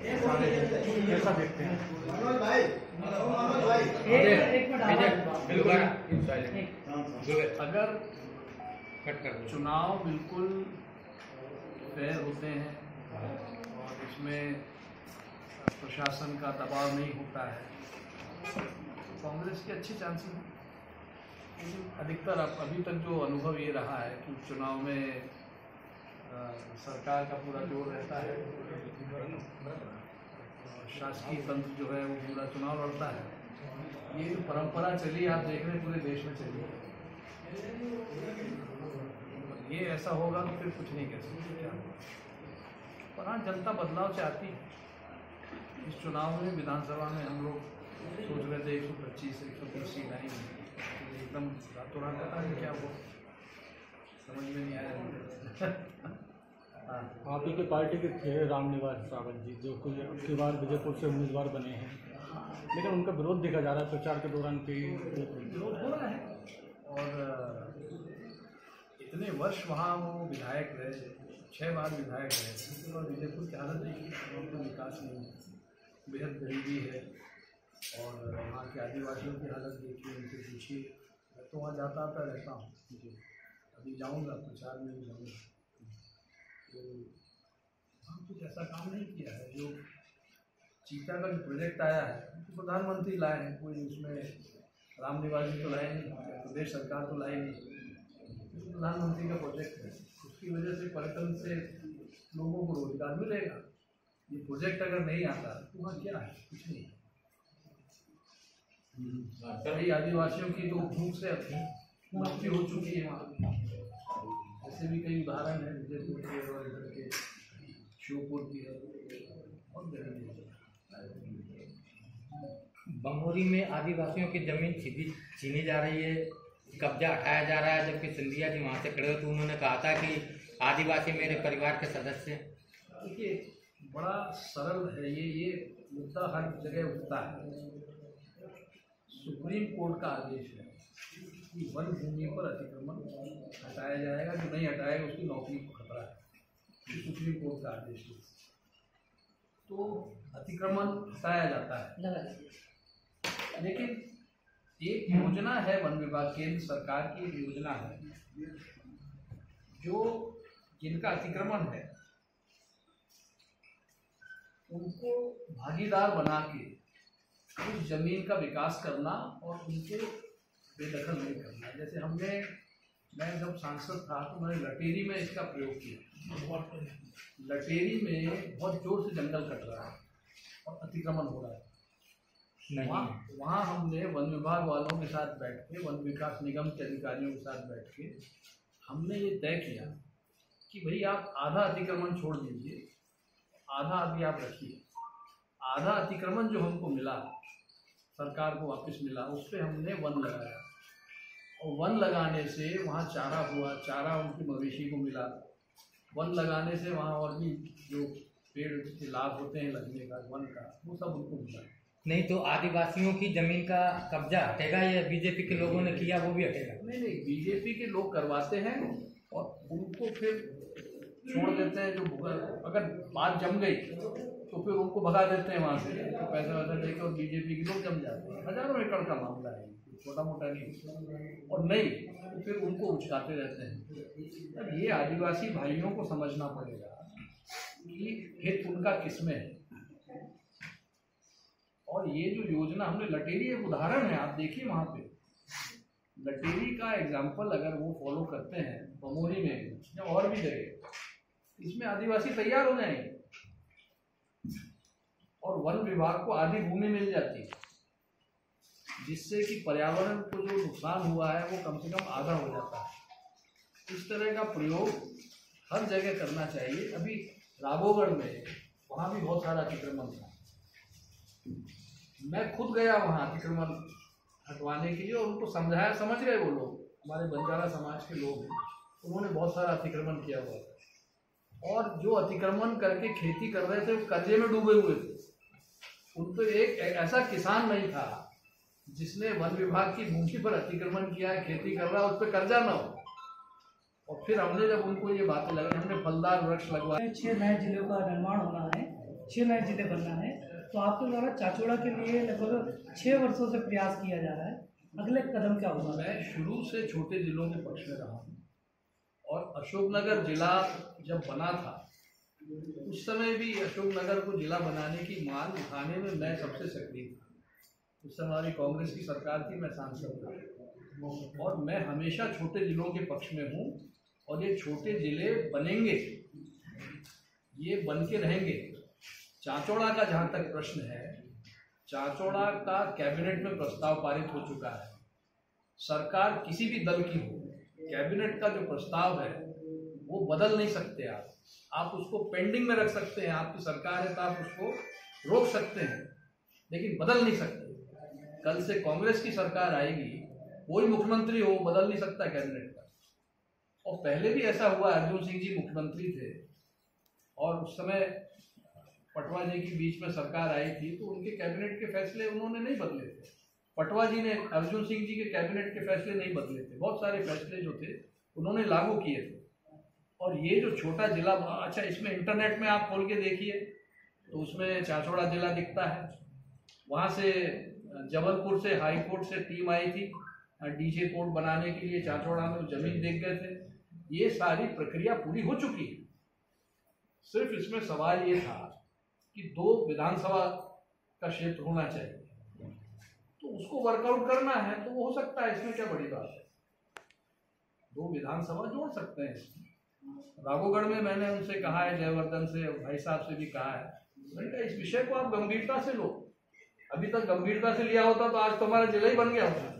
कैसा देखते हैं? अगर चुनाव बिल्कुल फेयर होते हैं और इसमें प्रशासन का दबाव नहीं होता है तो कांग्रेस की अच्छी चांसेस हैं। लेकिन अधिकतर अभी तक जो अनुभव ये रहा है कि चुनाव में सरकार का पूरा जोर रहता है, शासकीय तंत्र जो है वो पूरा चुनाव लड़ता है। ये जो परंपरा चली आप देख रहे हैं पूरे देश में चली है। ये ऐसा होगा तो फिर कुछ नहीं कह सकते क्या होगा। पर हाँ, जनता बदलाव चाहती है। इस चुनाव में विधानसभा में हम लोग सोच रहे थे 125-130 सीट आएंगी, एकदम रातों रात पता नहीं क्या वो समझ में नहीं आया। आप ही की पार्टी के थे रामनिवास रावत जी, जो कुछ अब बार विजयपुर से उम्मीदवार बने हैं, लेकिन उनका विरोध देखा जा रहा है प्रचार के दौरान कई विरोध हो रहा है। और इतने वर्ष वहाँ वो विधायक रहे, 6 बार विधायक रहे, और विजयपुर की हालत देखिए, वहाँ पर विकास नहीं है, बेहद गरीबी है। और वहाँ के आदिवासियों की हालत देखिए, उनसे पूछिए। मैं तो वहाँ जाता आता रहता हूँ, अभी जाऊँगा, प्रचार में भी जाऊँगा। तो हम कुछ ऐसा काम नहीं किया है। जो चीता का जो प्रोजेक्ट आया है तो प्रधानमंत्री लाए हैं, कोई उसमें रामनिवास जी तो लाए नहीं, प्रदेश सरकार तो लाई नहीं, प्रधानमंत्री का प्रोजेक्ट है। उसकी वजह से पर्यटन से लोगों को रोजगार मिलेगा। ये प्रोजेक्ट अगर नहीं आता तो वहाँ क्या है, कुछ नहीं। कई आदिवासियों की तो भूख से मृत्यु हो चुकी है वहाँ। ऐसे भी कई उदाहरण है, विजयपुर के और इधर के श्योपुर की है, बहुत गरीबी है। बमोरी में आदिवासियों की जमीन छीनी जा रही है, कब्जा हटाया जा रहा है, जबकि सिंधिया जी वहाँ से खड़े हो तो उन्होंने कहा था कि आदिवासी मेरे परिवार के सदस्य। देखिए, बड़ा सरल है ये मुद्दा हर जगह उठता है। सुप्रीम कोर्ट का आदेश है कि वन भूमि पर अतिक्रमण हटाया जाएगा, जो नहीं हटाएगा उसकी नौकरी को खतरा है। सुप्रीम कोर्ट का आदेश है, तो अतिक्रमण हटाया जाता है। लेकिन एक योजना है वन विभाग, केंद्र सरकार की एक योजना है, जो जिनका अतिक्रमण है उनको भागीदार बना के उस जमीन का विकास करना और उनको बेदखल नहीं करना। जैसे मैं जब सांसद था तो मैंने लटेरी में इसका प्रयोग किया। लटेरी में बहुत जोर से जंगल कट रहा है और अतिक्रमण हो रहा है। वहाँ हमने वन विभाग वालों के साथ बैठ के, वन विकास निगम के अधिकारियों के साथ बैठ के हमने ये तय किया कि भाई आप आधा अतिक्रमण छोड़ दीजिए, आधा अभी आप रखिए। आधा अतिक्रमण जो हमको मिला, सरकार को वापस मिला, उस पर हमने वन लगाया। और वन लगाने से वहाँ चारा हुआ, चारा उनके मवेशी को मिला। वन लगाने से वहाँ और भी जो पेड़ के लाभ होते हैं लगने का, वन का, वो सब उनको मिला। नहीं तो आदिवासियों की जमीन का कब्जा हटेगा या बीजेपी के लोगों ने किया वो भी हटेगा? नहीं, बीजेपी के लोग करवाते हैं और उनको फिर छोड़ देते हैं। जो अगर बात जम गई तो फिर उनको भगा देते हैं वहाँ से, तो पैसा वैसा देकर, और बीजेपी के लोग जम जाते हैं। हजारों एकड़ का मामला है, छोटा मोटा नहीं। और नहीं तो फिर उनको उचकाते रहते हैं। अब ये आदिवासी भाइयों को समझना पड़ेगा कि हित उनका किसमें है। और ये जो योजना हमने, लटेरी एक उदाहरण है, आप देखिए वहाँ पे लटेरी का एग्जाम्पल अगर वो फॉलो करते हैं बमोरी में या और भी जगह, इसमें आदिवासी तैयार हो जाएंगे और वन विभाग को आधी भूमि मिल जाती है, जिससे कि पर्यावरण को जो नुकसान हुआ है वो कम से कम आधा हो जाता है। इस तरह का प्रयोग हर जगह करना चाहिए। अभी राघोगढ़ में वहाँ भी बहुत सारा अतिक्रमण था। मैं खुद गया वहाँ अतिक्रमण हटवाने के लिए और उनको समझाया, समझ गए वो लोग, हमारे बंजारा समाज के लोग हैं, उन्होंने बहुत सारा अतिक्रमण किया हुआ था। और जो अतिक्रमण करके खेती कर रहे थे वो कर्जे में डूबे हुए थे। उनको एक ऐसा किसान नहीं था जिसने वन विभाग की भूमि पर अतिक्रमण किया है, खेती कर रहा है, उस पर कर्जा न हो। और फिर हमने जब उनको ये बातें लगाई, हमने फलदार वृक्ष लगवाए। 6 नए जिलों का निर्माण होना है 6 नए जिले बनना है, तो आपके द्वारा चाचौड़ा के लिए लगभग 6 वर्षों से प्रयास किया जा रहा है, अगले कदम क्या होगा? मैं शुरू से छोटे जिलों के पक्ष में रहा हूँ और अशोकनगर जिला जब बना था उस समय भी अशोकनगर को जिला बनाने की मांग उठाने में मैं सबसे सक्रिय था। उस समय हमारी कांग्रेस की सरकार थी, मैं सांसद था और मैं हमेशा छोटे जिलों के पक्ष में हूँ और ये छोटे जिले बनेंगे, ये बन के रहेंगे। चाचौड़ा का जहाँ तक प्रश्न है, चाचौड़ा का कैबिनेट में प्रस्ताव पारित हो चुका है। सरकार किसी भी दल की हो, कैबिनेट का जो प्रस्ताव है वो बदल नहीं सकते आप उसको पेंडिंग में रख सकते हैं, आपकी सरकार है तो आप उसको रोक सकते हैं लेकिन बदल नहीं सकते। कल से कांग्रेस की सरकार आएगी, कोई मुख्यमंत्री हो, बदल नहीं सकता कैबिनेट का। और पहले भी ऐसा हुआ, अर्जुन सिंह जी मुख्यमंत्री थे और उस समय पटवा जी की बीच में सरकार आई थी तो उनके कैबिनेट के फैसले उन्होंने नहीं बदले थे। पटवा जी ने अर्जुन सिंह जी के कैबिनेट के फैसले नहीं बदले थे, बहुत सारे फैसले जो थे उन्होंने लागू किए थे। और ये जो छोटा जिला, अच्छा इसमें इंटरनेट में आप खोल के देखिए तो उसमें चाचौड़ा जिला दिखता है। वहाँ से जबलपुर से हाई कोर्ट से टीम आई थी डीजे कोर्ट बनाने के लिए, चाचौड़ा में जमीन देख गए थे। ये सारी प्रक्रिया पूरी हो चुकी है। सिर्फ इसमें सवाल ये था कि 2 विधानसभा का क्षेत्र होना चाहिए, तो उसको वर्कआउट करना है तो वो हो सकता है, इसमें क्या बड़ी बात है। 2 विधानसभा जोड़ सकते हैं इसमें। राघोगढ़ में मैंने उनसे कहा है, जयवर्धन से, भाई साहब से भी कहा है, मैंने कहा इस विषय को आप गंभीरता से लो। अभी तक गंभीरता से लिया होता तो आज तो हमारा जिला ही बन गया होता।